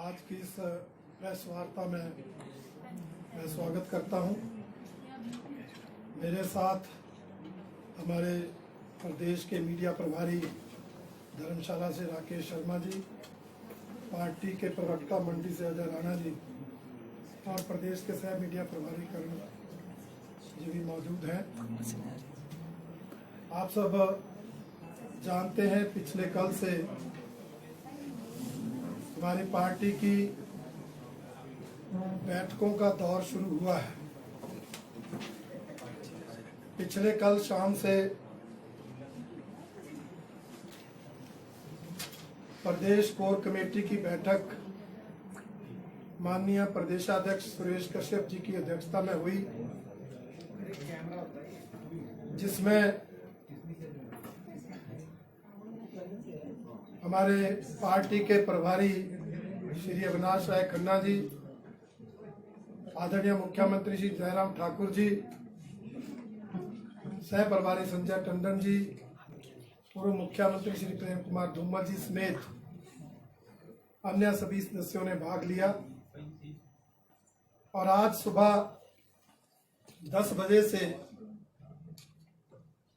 आज की इस प्रेस वार्ता में मैं स्वागत करता हूं। मेरे साथ हमारे प्रदेश के मीडिया प्रभारी धर्मशाला से राकेश शर्मा जी, पार्टी के प्रवक्ता मंडी से अजय राणा जी और प्रदेश के सह मीडिया प्रभारी करण जी भी मौजूद हैं। आप सब जानते हैं पिछले कल से हमारी पार्टी की बैठकों का दौर शुरू हुआ है। पिछले कल शाम से प्रदेश कोर कमेटी की बैठक माननीय प्रदेशाध्यक्ष सुरेश कश्यप जी की अध्यक्षता में हुई, जिसमें हमारे पार्टी के प्रभारी श्री अविनाश राय खन्ना जी, आदरणीय मुख्यमंत्री श्री जयराम ठाकुर जी, सह प्रभारी संजय टंडन जी, पूर्व मुख्यमंत्री श्री प्रेम कुमार धूमल जी समेत अन्य सभी सदस्यों ने भाग लिया। और आज सुबह 10 बजे से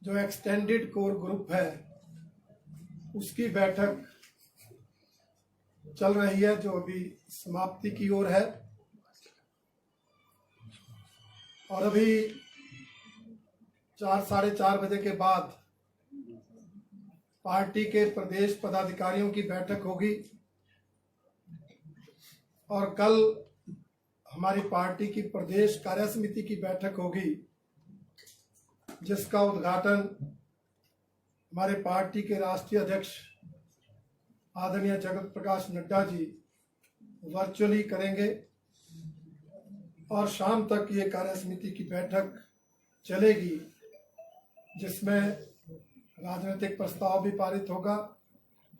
जो एक्सटेंडेड कोर ग्रुप है उसकी बैठक चल रही है, जो अभी समाप्ति की ओर है। और अभी 4 साढ़े 4 बजे के बाद पार्टी के प्रदेश पदाधिकारियों की बैठक होगी और कल हमारी पार्टी की प्रदेश कार्य समिति की बैठक होगी, जिसका उद्घाटन हमारे पार्टी के राष्ट्रीय अध्यक्ष आदरणीय जगत प्रकाश नड्डा जी वर्चुअली करेंगे। और शाम तक ये कार्य समिति की बैठक चलेगी, जिसमें राजनीतिक प्रस्ताव भी पारित होगा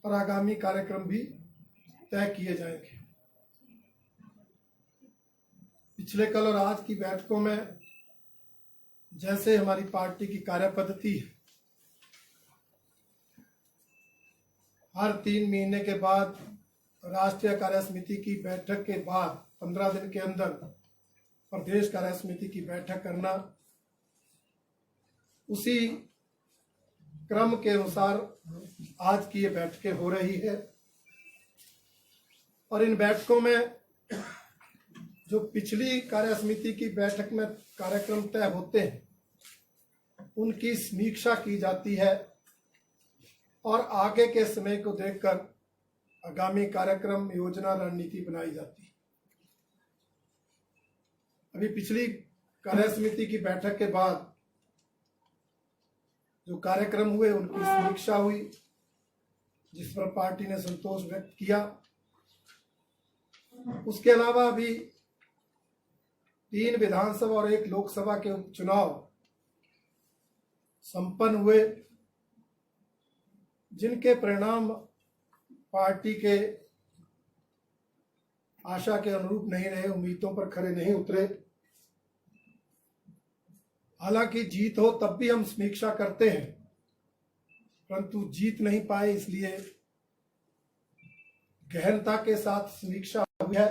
और आगामी कार्यक्रम भी तय किए जाएंगे। पिछले कल और आज की बैठकों में जैसे हमारी पार्टी की कार्य पद्धति है, हर 3 महीने के बाद राष्ट्रीय कार्य समिति की बैठक के बाद 15 दिन के अंदर प्रदेश कार्य समिति की बैठक करना, उसी क्रम के अनुसार आज की ये बैठकें हो रही है। और इन बैठकों में जो पिछली कार्य समिति की बैठक में कार्यक्रम तय होते हैं उनकी समीक्षा की जाती है और आगे के समय को देखकर आगामी कार्यक्रम योजना रणनीति बनाई जाती है। अभी पिछली कार्य समिति की बैठक के बाद जो कार्यक्रम हुए उनकी समीक्षा हुई, जिस पर पार्टी ने संतोष व्यक्त किया। उसके अलावा अभी 3 विधानसभा और 1 लोकसभा के उपचुनाव संपन्न हुए, जिनके परिणाम पार्टी के आशा के अनुरूप नहीं रहे, उम्मीदों पर खरे नहीं उतरे। हालांकि जीत हो तब भी हम समीक्षा करते हैं, परंतु जीत नहीं पाए, इसलिए गहनता के साथ समीक्षा हुई है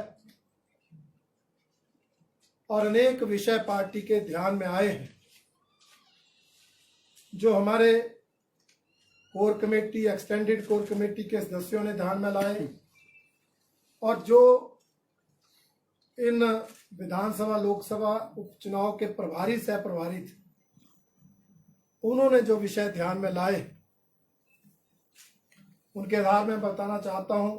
और अनेक विषय पार्टी के ध्यान में आए हैं, जो हमारे core committee, extended core committee के सदस्यों ने ध्यान में लाए और जो इन विधानसभा लोकसभा उपचुनाव के प्रभारी सह प्रभारी थे, उन्होंने जो विषय ध्यान में लाए उनके आधार में बताना चाहता हूं।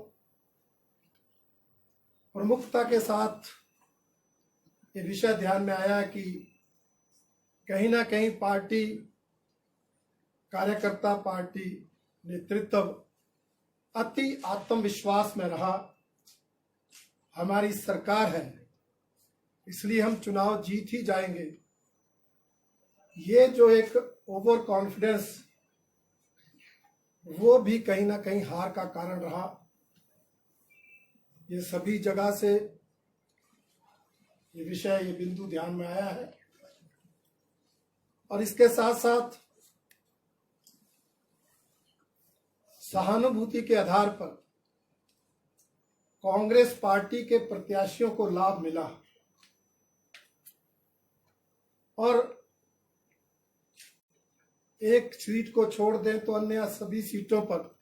प्रमुखता के साथ ये विषय ध्यान में आया कि कहीं ना कहीं पार्टी कार्यकर्ता, पार्टी नेतृत्व अति आत्मविश्वास में रहा। हमारी सरकार है, इसलिए हम चुनाव जीत ही जाएंगे, ये जो एक ओवर कॉन्फिडेंस, वो भी कहीं ना कहीं हार का कारण रहा। ये सभी जगह से ये विषय, ये बिंदु ध्यान में आया है। और इसके साथ साथ सहानुभूति के आधार पर कांग्रेस पार्टी के प्रत्याशियों को लाभ मिला और एक सीट को छोड़ दें तो अन्य सभी सीटों पर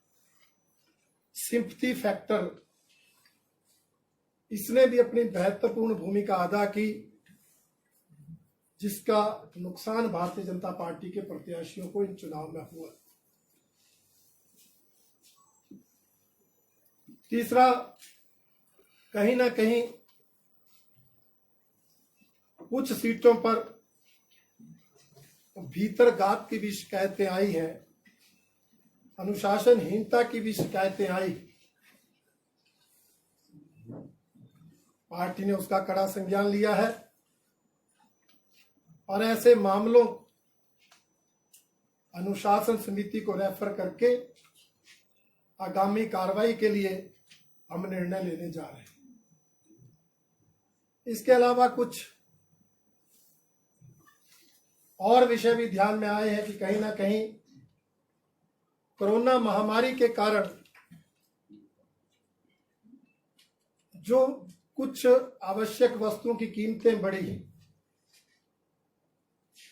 सिंपैथी फैक्टर इसने भी अपनी महत्वपूर्ण भूमिका अदा की, जिसका नुकसान भारतीय जनता पार्टी के प्रत्याशियों को इन चुनाव में हुआ। तीसरा, कहीं ना कहीं कुछ सीटों पर भीतरघात की भी शिकायतें आई हैं, अनुशासनहीनता की भी शिकायतें आई। पार्टी ने उसका कड़ा संज्ञान लिया है और ऐसे मामलों अनुशासन समिति को रेफर करके आगामी कार्रवाई के लिए हम निर्णय लेने जा रहे हैं। इसके अलावा कुछ और विषय भी ध्यान में आए हैं कि कहीं ना कहीं कोरोना महामारी के कारण जो कुछ आवश्यक वस्तुओं की कीमतें बढ़ी,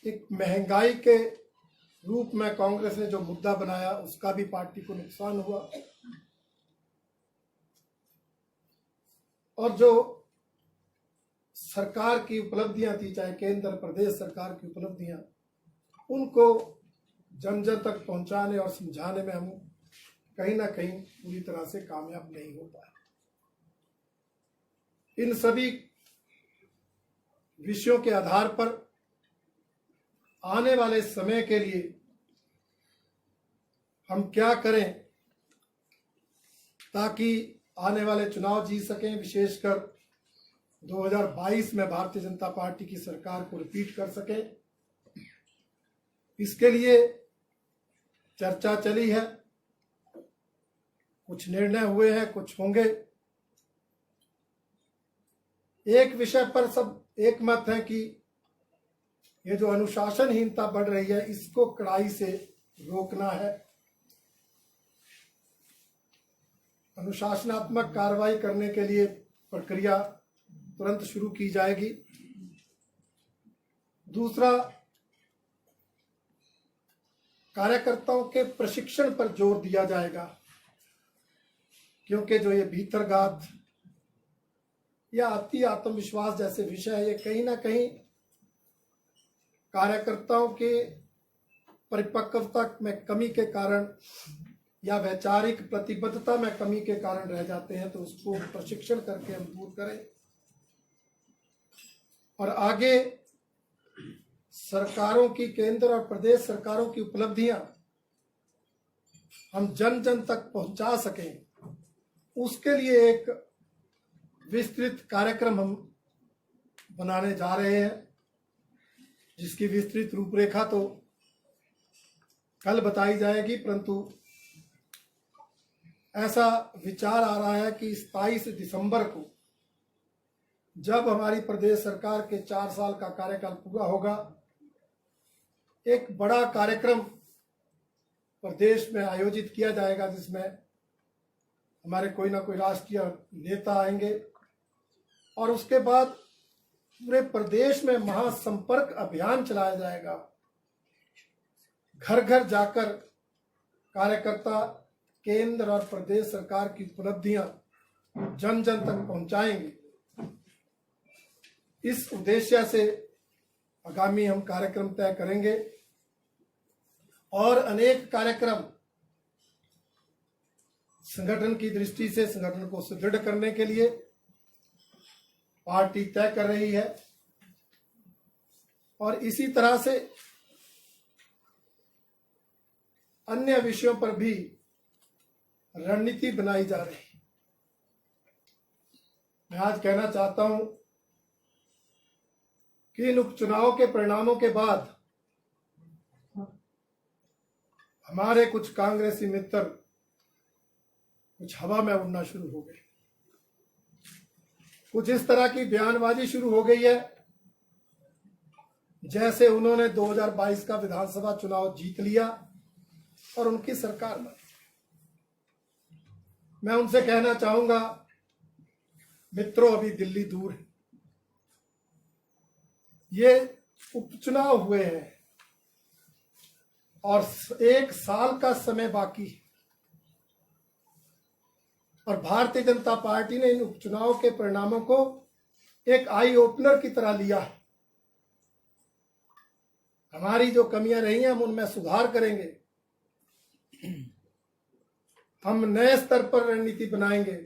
एक महंगाई के रूप में कांग्रेस ने जो मुद्दा बनाया उसका भी पार्टी को नुकसान हुआ और जो सरकार की उपलब्धियां थी, चाहे केंद्र प्रदेश सरकार की उपलब्धियां, उनको जन जन तक पहुंचाने और समझाने में हम कहीं ना कहीं पूरी तरह से कामयाब नहीं हो पाए। इन सभी विषयों के आधार पर आने वाले समय के लिए हम क्या करें ताकि आने वाले चुनाव जीत सकें, विशेषकर 2022 में भारतीय जनता पार्टी की सरकार को रिपीट कर सकें। इसके लिए चर्चा चली है, कुछ निर्णय हुए हैं, कुछ होंगे। एक विषय पर सब एक मत है कि ये जो अनुशासनहीनता बढ़ रही है इसको कड़ाई से रोकना है। अनुशासनात्मक कार्रवाई करने के लिए प्रक्रिया तुरंत शुरू की जाएगी। दूसरा, कार्यकर्ताओं के प्रशिक्षण पर जोर दिया जाएगा, क्योंकि जो ये भीतरघात या अति आत्मविश्वास जैसे विषय है, ये कहीं ना कहीं कार्यकर्ताओं के परिपक्वता में कमी के कारण या वैचारिक प्रतिबद्धता में कमी के कारण रह जाते हैं। तो उसको प्रशिक्षण करके हम दूर करें और आगे सरकारों की, केंद्र और प्रदेश सरकारों की उपलब्धियां हम जन जन तक पहुंचा सकें, उसके लिए एक विस्तृत कार्यक्रम हम बनाने जा रहे हैं, जिसकी विस्तृत रूपरेखा तो कल बताई जाएगी। परंतु ऐसा विचार आ रहा है कि 27 दिसंबर को, जब हमारी प्रदेश सरकार के 4 साल का कार्यकाल पूरा होगा, एक बड़ा कार्यक्रम प्रदेश में आयोजित किया जाएगा, जिसमें हमारे कोई ना कोई राष्ट्रीय नेता आएंगे और उसके बाद पूरे प्रदेश में महासंपर्क अभियान चलाया जाएगा। घर घर जाकर कार्यकर्ता केंद्र और प्रदेश सरकार की उपलब्धियां जन जन तक पहुंचाएंगे। इस उद्देश्य से आगामी हम कार्यक्रम तय करेंगे और अनेक कार्यक्रम संगठन की दृष्टि से संगठन को सुदृढ़ करने के लिए पार्टी तय कर रही है और इसी तरह से अन्य विषयों पर भी रणनीति बनाई जा रही है। मैं आज कहना चाहता हूं कि इन उपचुनाव के परिणामों के बाद हमारे कुछ कांग्रेसी मित्र कुछ हवा में उड़ना शुरू हो गए। कुछ इस तरह की बयानबाजी शुरू हो गई है जैसे उन्होंने 2022 का विधानसभा चुनाव जीत लिया और उनकी सरकार बनी। मैं उनसे कहना चाहूंगा मित्रों, अभी दिल्ली दूर है। ये उपचुनाव हुए हैं और 1 साल का समय बाकी है और भारतीय जनता पार्टी ने इन उपचुनाव के परिणामों को एक आई ओपनर की तरह लिया है। हमारी जो कमियां रही हैं हम उनमें सुधार करेंगे। हम नए स्तर पर रणनीति बनाएंगे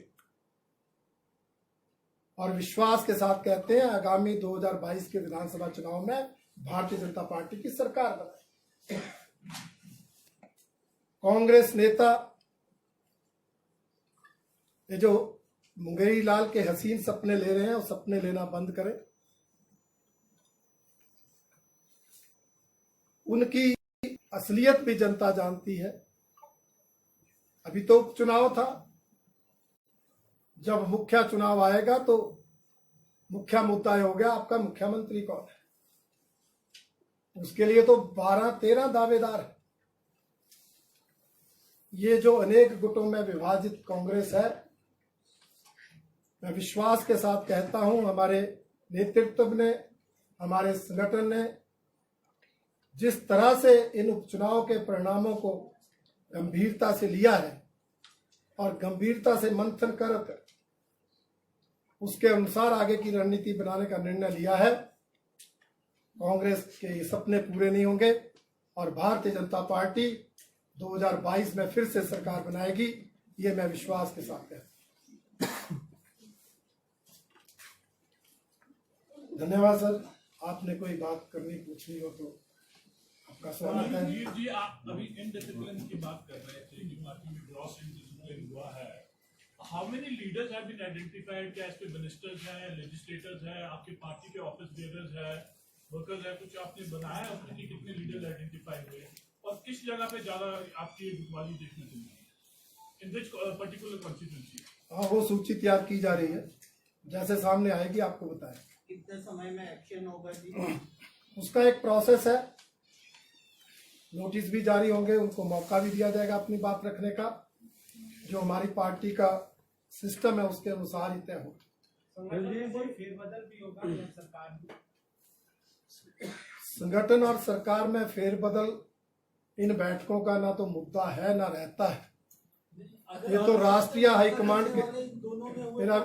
और विश्वास के साथ कहते हैं आगामी 2022 के विधानसभा चुनाव में भारतीय जनता पार्टी की सरकार बनाए। कांग्रेस नेता ये जो मुंगेरी लाल के हसीन सपने ले रहे हैं वो सपने लेना बंद करें। उनकी असलियत भी जनता जानती है। अभी तो उपचुनाव था, जब मुख्य चुनाव आएगा तो मुख्य मुद्दा हो गया आपका मुख्यमंत्री कौन है। उसके लिए तो 12-13 दावेदार है। ये जो अनेक गुटों में विभाजित कांग्रेस है, मैं विश्वास के साथ कहता हूं हमारे नेतृत्व ने, हमारे संगठन ने जिस तरह से इन उपचुनाव के परिणामों को गंभीरता से लिया है और गंभीरता से मंथन कर उसके अनुसार आगे की रणनीति बनाने का निर्णय लिया है, कांग्रेस के ये सपने पूरे नहीं होंगे और भारतीय जनता पार्टी 2022 में फिर से सरकार बनाएगी। ये मैं विश्वास के साथ कहता हूं। धन्यवाद सर। आपने कोई बात करनी पूछनी हो तो आपका स्वागत है। जी आप अभी इनडिसिप्लिन की बात कर रहे थे कि पार्टी में ग्रॉस इनडिसिप्लिन हुआ है। How many leaders have been identified? क्या इसके मिनिस्टर्स हैं, लेजिस्लेटर्स हैं, आपकी पार्टी के ऑफिस बेयरर्स हैं, वर्कर्स हैं? कुछ आपने बनाया है उसमें कि कितने लीडर्स आइडेंटिफाई हुए और किस जगह पे ज्यादा आपकी गुटबाजी देखने को मिली, इन विच पर्टिकुलर कॉन्स्टिट्यूएंसी? हाँ, वो सूची तैयार की जा रही है, जैसे सामने आएगी आपको बताएं। कितने समय में एक्शन होगा जी? उसका एक प्रोसेस है, नोटिस भी जारी होंगे, उनको मौका भी दिया जाएगा अपनी बात रखने का। जो हमारी पार्टी का सिस्टम है उसके अनुसार ही तय होगा। फेरबदल भी होगा या सरकार? संगठन और सरकार में फेरबदल इन बैठकों का ना तो मुद्दा है ना रहता है। ये तो राष्ट्रीय हाईकमांड के,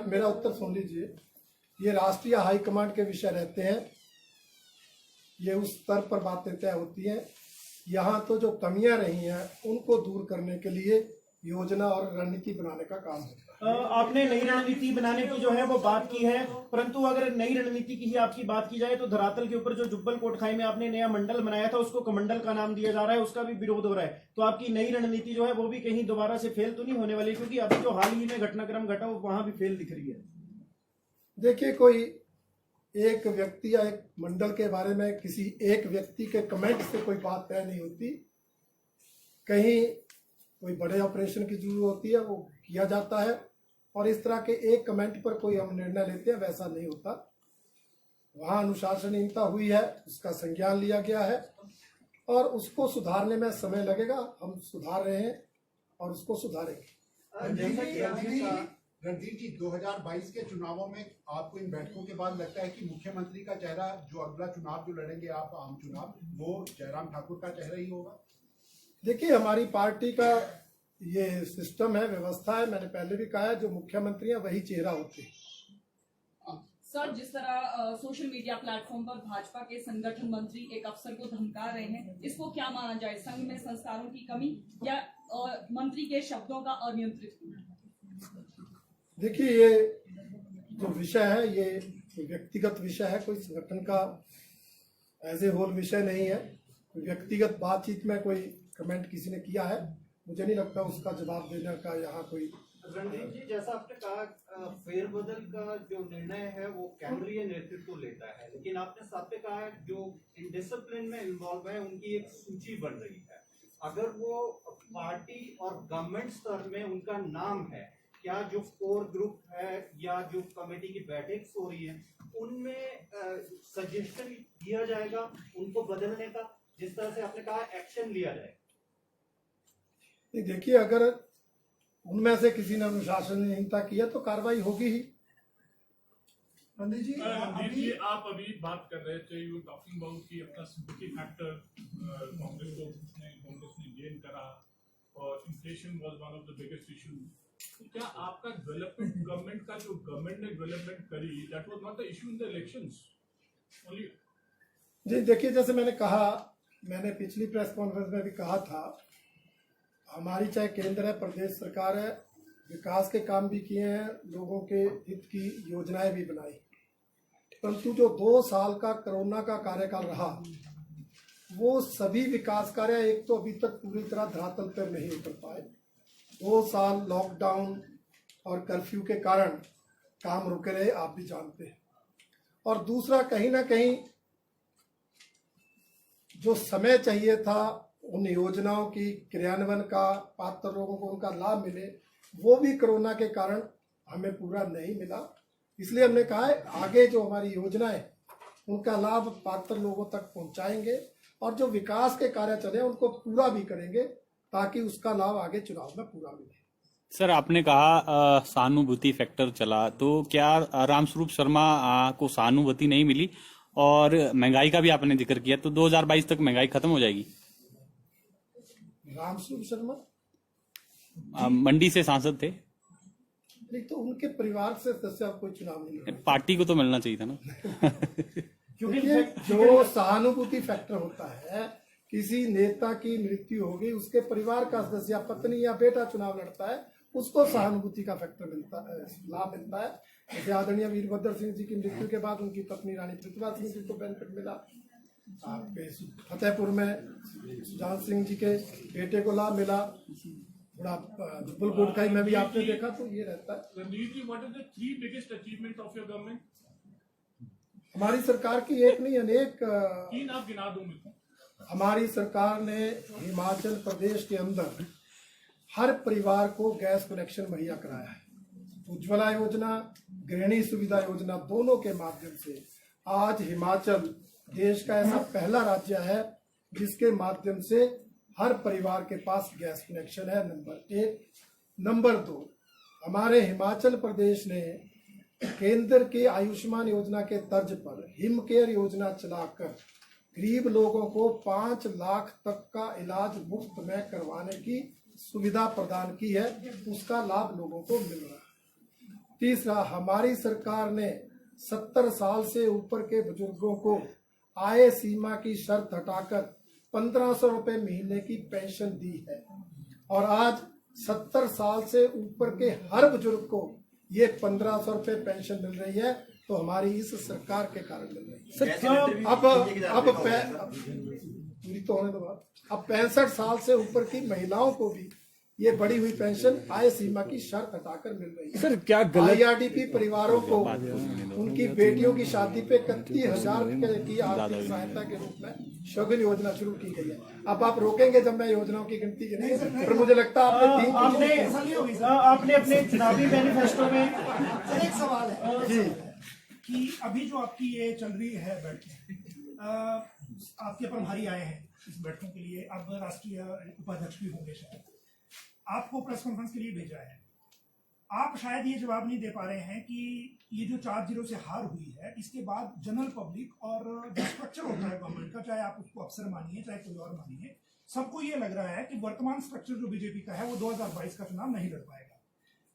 मेरा उत्तर सुन लीजिए, ये राष्ट्रीय हाईकमांड के विषय रहते हैं। ये उस स्तर पर बातें तय होती हैं। यहाँ तो जो कमियां रही हैं उनको दूर करने के लिए योजना और रणनीति बनाने का काम होता है। आपने नई रणनीति बनाने की जो है वो बात की है, परंतु अगर नई रणनीति की ही आपकी बात की जाए तो धरातल के ऊपर जो जुब्बल कोटखाई में आपने नया मंडल बनाया था उसको कमंडल का नाम दिया जा रहा है, उसका भी विरोध हो रहा है। तो आपकी नई रणनीति जो है वो भी कहीं दोबारा से फेल तो नहीं होने वाली? क्योंकि अभी जो हाल ही में घटनाक्रम घटा वो वहां भी फेल दिख रही है। देखिए, कोई एक व्यक्ति या एक मंडल के बारे में किसी एक व्यक्ति के कमेंट से कोई बात तय नहीं होती। कहीं कोई बड़े ऑपरेशन की जरूरत होती है, वो किया जाता है और इस तरह के एक कमेंट पर कोई हम निर्णय लेते हैं, वैसा नहीं होता। वहां अनुशासनहीनता हुई है, उसका संज्ञान लिया गया है और उसको सुधारने में समय लगेगा। हम सुधार रहे हैं और उसको सुधारेंगे। रणजीत जी, 2022 के चुनावों में आपको इन बैठकों के बाद लगता है कि मुख्यमंत्री का चेहरा, जो अगला चुनाव जो लड़ेंगे आप आम चुनाव, वो जयराम ठाकुर का चेहरा ही होगा? देखिए, हमारी पार्टी का ये सिस्टम है, व्यवस्था है। मैंने पहले भी कहा है, जो मुख्यमंत्री है वही चेहरा होते हैं। सर, जिस तरह सोशल मीडिया प्लेटफॉर्म पर भाजपा के संगठन मंत्री एक अफसर को धमका रहे हैं, इसको क्या माना जाए? संघ में संस्कारों की कमी या मंत्री के शब्दों का अनियंत्रित होना? देखिए, ये जो विषय है ये व्यक्तिगत विषय है, कोई संगठन का एज ए होल विषय नहीं है। व्यक्तिगत बातचीत में कोई कमेंट किसी ने किया है, मुझे नहीं लगता उसका जवाब देने का यहाँ कोई। रणजीत जी, जैसा आपने कहा, फेरबदल का जो निर्णय है वो केंद्रीय नेतृत्व लेता है, लेकिन आपने साथ में कहा जो इनडिसिप्लिन में इन्वॉल्व है उनकी एक सूची बन रही है। अगर वो पार्टी और गवर्नमेंट स्तर में उनका नाम है, क्या जो कोर ग्रुप है या जो कमेटी की बैठक हो रही है उनमें सजेशन दिया जाएगा उनको बदलने का, जिस तरह से आपने कहा एक्शन लिया जाए? देखिए, अगर उनमें से किसी ने अनुशासनहीनता किया तो कार्रवाई होगी ही। पंडित जी रणजीत जी, आप अभी बात कर रहे थे, यू टॉकिंग अबाउट कि अपना सिंपैथी फैक्टर कांग्रेस ने गेन करा और inflation was one of the biggest issue. तो क्या आपका डेवलपमेंट गवर्नमेंट का जो गवर्नमेंट ने डेवलपमेंट करी, that was not the issue in the elections only? जी देखिए, जैसे मैंने कहा, मैंने पिछली प्रेस कॉन्फ्रेंस में भी कहा था, हमारी चाहे केंद्र है, प्रदेश सरकार है, विकास के काम भी किए हैं, लोगों के हित की योजनाएं भी बनाई, परंतु जो 2 साल का कोरोना का कार्यकाल रहा, वो सभी विकास कार्य एक तो अभी तक पूरी तरह धरातल पर नहीं उतर पाए। 2 साल लॉकडाउन और कर्फ्यू के कारण काम रुके रहे, आप भी जानते हैं। और दूसरा, कहीं ना कहीं जो समय चाहिए था उन योजनाओं की क्रियान्वयन का, पात्र लोगों को उनका लाभ मिले, वो भी कोरोना के कारण हमें पूरा नहीं मिला। इसलिए हमने कहा है आगे जो हमारी योजनाएं उनका लाभ पात्र लोगों तक पहुंचाएंगे और जो विकास के कार्य चले उनको पूरा भी करेंगे ताकि उसका लाभ आगे चुनाव में पूरा मिले। सर, आपने कहा सहानुभूति फैक्टर चला, तो क्या रामस्वरूप शर्मा को सहानुभूति नहीं मिली? और महंगाई का भी आपने जिक्र किया, तो 2022 तक महंगाई खत्म हो जाएगी? रामस्वरूप शर्मा मंडी से सांसद थे, नहीं तो उनके परिवार से सदस्य कोई चुनाव नहीं लड़ा। पार्टी को तो मिलना चाहिए था ना। क्योंकि जो सहानुभूति फैक्टर होता है, किसी नेता की मृत्यु हो गई, उसके परिवार का सदस्य, पत्नी या बेटा चुनाव लड़ता है, उसको सहानुभूति का फैक्टर मिलता है, लाभ मिलता है। जैसे आदरणीय वीरभद्र सिंह जी की मृत्यु के बाद उनकी पत्नी रानी प्रतिभा सिंह जी को बेनिफिट मिला। आपके फतेहपुर में सुजान सिंह जी के बेटे को लाभ मिला। थोड़ा जुब्बल कोटखाई में भी आपने देखा, तो ये रहता है। Ranjit ji, what is the 3 biggest achievement of your government? हमारी सरकार की एक नहीं अनेक 3 आप गिना दो मेरे को। हमारी सरकार ने हिमाचल प्रदेश के अंदर हर परिवार को गैस कनेक्शन मुहैया कराया है। उज्ज्वला योजना, गृहिणी सुविधा योजना, दोनों के माध्यम से आज हिमाचल देश का ऐसा पहला राज्य है जिसके माध्यम से हर परिवार के पास गैस कनेक्शन है। नंबर 1। नंबर 2, हमारे हिमाचल प्रदेश ने केंद्र के आयुष्मान योजना के तर्ज पर हिम केयर योजना चलाकर गरीब लोगों को 5 लाख तक का इलाज मुफ्त में करवाने की सुविधा प्रदान की है। उसका लाभ लोगों को मिल रहा है। तीसरा, हमारी सरकार ने 70 साल से ऊपर के बुजुर्गों को आय सीमा की शर्त हटाकर 1500 रुपए महीने की पेंशन दी है और आज 70 साल से ऊपर के हर बुजुर्ग को ये 1500 रुपए पेंशन मिल रही है। तो हमारी इस सरकार के कारण मिल रही है। पूरी तो होने दो बात। अब 65 साल से ऊपर की महिलाओं को भी ये बढ़ी हुई पेंशन आय सीमा की शर्त हटाकर मिल रही है। सर, क्या गलत IRDP परिवारों को उनकी बेटियों की शादी पे 31,000 की आर्थिक सहायता के रूप में शगुन योजना शुरू की गई है। अब आप रोकेंगे जब मैं योजनाओं की गिनती गिनेंगे, पर मुझे लगता है आपने अपने चुनावी मैनिफेस्टो में एक सवाल है जी कि अभी जो आपकी ये चल रही है बैठकें, आपके प्रभारी आए हैं इस बैठकों के लिए, अब राष्ट्रीय उपाध्यक्ष भी होंगे, शायद आपको प्रेस कॉन्फ्रेंस के लिए भेजा है। आप शायद ये जवाब नहीं दे पा रहे हैं कि ये जो 4-0 से हार हुई है, इसके बाद जनरल पब्लिक और जो स्ट्रक्चर होता है गवर्नमेंट का, चाहे आप उसको अफसर मानिए चाहे कोई और मानिए, सबको ये लग रहा है कि वर्तमान स्ट्रक्चर जो बीजेपी का है वो 2022 का चुनाव नहीं लड़ पाएगा।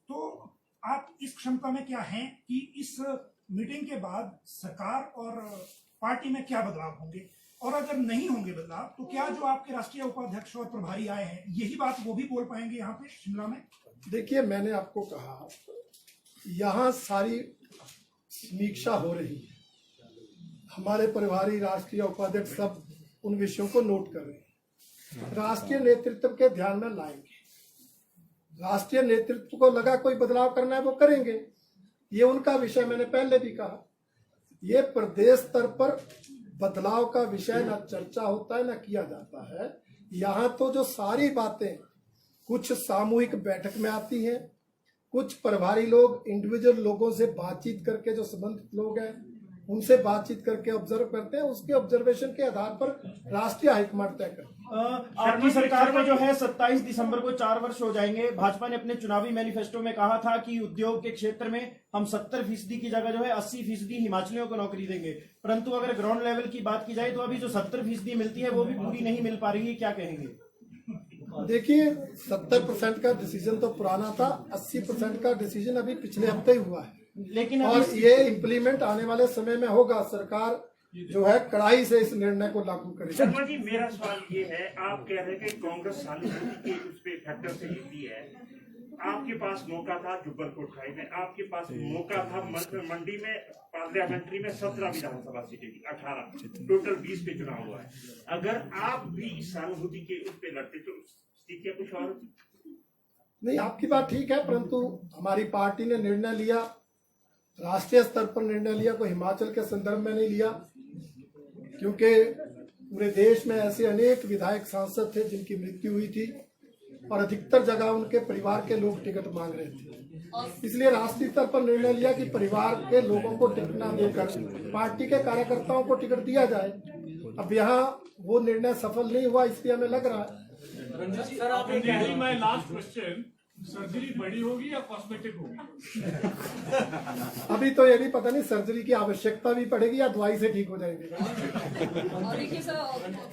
तो आप इस क्षमता में क्या हैं कि इस मीटिंग के बाद सरकार और पार्टी में क्या बदलाव होंगे, और अगर नहीं होंगे बदलाव तो क्या जो आपके राष्ट्रीय उपाध्यक्ष और प्रभारी आए हैं यही बात वो भी बोल पाएंगे यहाँ पे शिमला में? देखिए, मैंने आपको कहा यहाँ सारी समीक्षा हो रही है। हमारे प्रभारी, राष्ट्रीय उपाध्यक्ष सब उन विषयों को नोट कर रहे हैं, राष्ट्रीय नेतृत्व के ध्यान में लाएंगे। राष्ट्रीय नेतृत्व को लगा कोई बदलाव करना है वो करेंगे, ये उनका विषय। मैंने पहले भी कहा, ये प्रदेश स्तर पर बदलाव का विषय न चर्चा होता है न किया जाता है। यहाँ तो जो सारी बातें कुछ सामूहिक बैठक में आती हैं, कुछ प्रभारी लोग इंडिविजुअल लोगों से बातचीत करके जो संबंधित लोग हैं उनसे बातचीत करके ऑब्जर्व करते हैं, उसके ऑब्जर्वेशन के आधार पर राष्ट्रीय हाईकमांड तय करती है। आपकी सरकार को जो है 27 दिसंबर को 4 वर्ष हो जाएंगे। भाजपा ने अपने चुनावी मैनिफेस्टो में कहा था कि उद्योग के क्षेत्र में हम 70% की जगह जो है 80% हिमाचलियों को नौकरी देंगे, परंतु अगर ग्राउंड लेवल की बात की जाए तो अभी जो 70% मिलती है वो भी पूरी नहीं मिल पा रही है, क्या कहेंगे? देखिए, 70% का डिसीजन तो पुराना था, 80% का डिसीजन अभी पिछले हफ्ते ही हुआ है, लेकिन और ये इम्प्लीमेंट आने वाले समय में होगा। सरकार जो है कड़ाई से इस निर्णय को लागू करेगी। शर्मा जी, मेरा सवाल ये है, आप कह रहे हैं कि कांग्रेस सहानुभूति के उस पे फैक्टर से जीती है। आपके पास मौका था जुब्बल कोटखाई में, आपके पास मौका था मंडी में, पार्लियामेंट्री में 17 विधानसभा सीटें थी, 18 टोटल 20 पे चुनाव हुआ है। अगर आप भी सहानुभूति के उस पे लड़ते तो स्थितियां कुछ और होती? नहीं, आपकी बात ठीक है, परंतु हमारी पार्टी ने निर्णय लिया, राष्ट्रीय स्तर पर निर्णय लिया, कोई हिमाचल के संदर्भ में नहीं लिया, क्योंकि पूरे देश में ऐसे अनेक विधायक सांसद थे जिनकी मृत्यु हुई थी और अधिकतर जगह उनके परिवार के लोग टिकट मांग रहे थे। इसलिए राष्ट्रीय स्तर पर निर्णय लिया कि परिवार के लोगों को टिकट न देकर पार्टी के कार्यकर्ताओं को टिकट दिया जाए। अब यहाँ वो निर्णय सफल नहीं हुआ, इसलिए हमें लग रहा है। माय लास्ट क्वेश्चन, सर्जरी बड़ी होगी या कॉस्मेटिक होगी? अभी तो ये भी पता नहीं, सर्जरी की आवश्यकता भी पड़ेगी या दवाई से ठीक हो जाएंगे। और देखिए सर,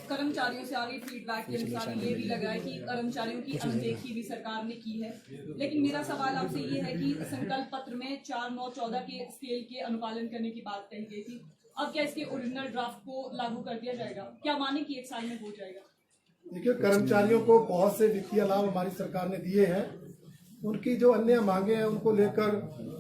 कर्मचारियों से आ रही फीडबैक के अनुसार ये भी लगा है कि कर्मचारियों की अनदेखी भी सरकार ने की है। लेकिन मेरा सवाल आपसे ये है कि संकल्प पत्र में 4-9-14 के स्केल के अनुपालन करने की बात कही गई थी, अब क्या इसके ओरिजिनल ड्राफ्ट को लागू कर दिया जाएगा? क्या माने कि 1 साल में हो जाएगा? देखिए, कर्मचारियों को बहुत से वित्तीय लाभ हमारी सरकार ने दिए हैं, उनकी जो अन्य मांगे हैं उनको लेकर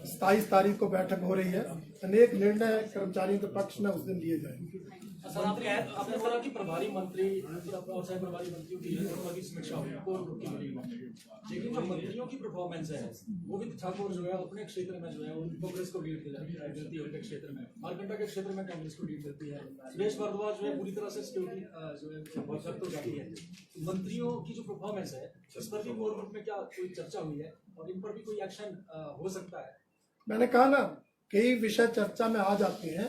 27 तारीख को बैठक हो रही है। अनेक निर्णय कर्मचारियों के पक्ष में उस दिन लिए जाएंगे। सर, आपने बोला कि प्रभारी मंत्री और सह प्रभारी मंत्रियों की समीक्षा होगी, लेकिन जो मंत्रियों की परफॉर्मेंस है, गोविंद ठाकुर जो है अपने क्षेत्र में जो है कांग्रेस को लीड देती है, उनके क्षेत्र में मारकंडा के क्षेत्र में कांग्रेस को लीड देती है, सुरेश भारद्वाज जो है पूरी तरह से सिक्योरिटी जो है बहुत हद तक जाती है। मंत्रियों की जो परफॉर्मेंस है, इस पर भी कोर ग्रुप में क्या कोई चर्चा हुई है और इन पर भी कोई एक्शन हो सकता है? मैंने कहा ना, कई विषय चर्चा में आ जाते हैं,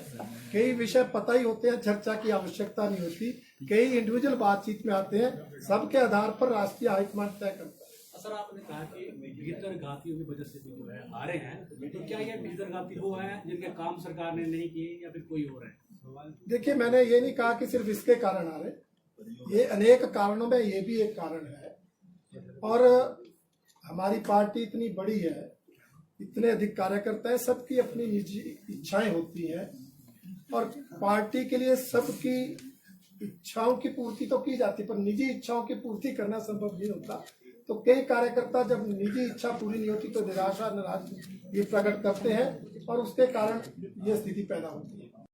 कई विषय पता ही होते हैं, चर्चा की आवश्यकता नहीं होती, कई इंडिविजुअल बातचीत में आते हैं, सबके आधार पर राष्ट्रीय हाईकमांड तय करता है। सर, आपने कहा कि भीतरघातियों की वजह से जो है आ रहे हैं, तो क्या ये भीतरघाती हुआ है जिनके काम सरकार ने नहीं किए या फिर कोई हो रहा है? देखिए, मैंने ये नहीं कहा कि सिर्फ इसके कारण आ रहे, ये अनेक कारणों में ये भी एक कारण है। और हमारी पार्टी इतनी बड़ी है, इतने अधिक कार्यकर्ता है, सबकी अपनी निजी इच्छाएं होती हैं और पार्टी के लिए सबकी इच्छाओं की पूर्ति तो की जाती है, पर निजी इच्छाओं की पूर्ति करना संभव नहीं होता। तो कई कार्यकर्ता जब निजी इच्छा पूरी नहीं होती तो निराशा, नाराजगी ये प्रकट करते हैं और उसके कारण ये स्थिति पैदा होती है।